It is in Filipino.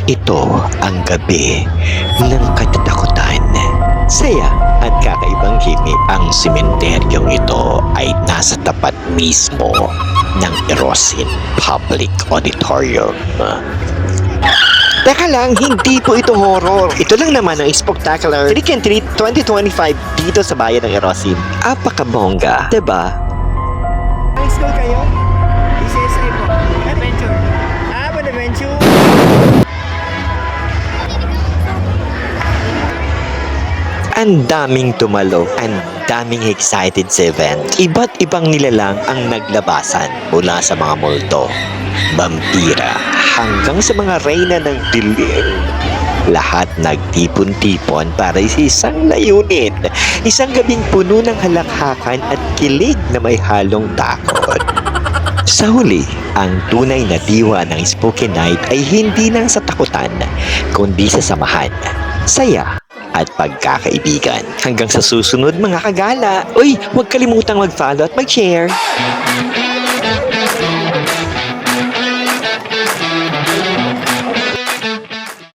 Ito ang gabi ng katatakutan. Saya at kakaibang himig. Ang sementeryong ito ay nasa tapat mismo ng Erosin Public Auditorium. Teka lang, hindi po ito horror. Ito lang naman ang spectacular Trick and Treat 2025 dito sa bayan ng Erosin. Apakabongga, diba? High school kayo? ECSA po. Adventure. Adventure. Ang daming tumalo, ang daming excited sa event. Iba't ibang nilalang ang naglabasan mula sa mga multo, vampira, hanggang sa mga reyna ng dilim. Lahat nagtipon-tipon para sa isang layunin. Isang gabing puno ng halakhakan at kilig na may halong takot. Sa huli, ang tunay na diwa ng Spooky Night ay hindi lang sa takutan, kundi sa samahan, saya, at pagkakaibigan. Hanggang sa susunod mga kagala. Uy, huwag kalimutang mag-follow at mag-share.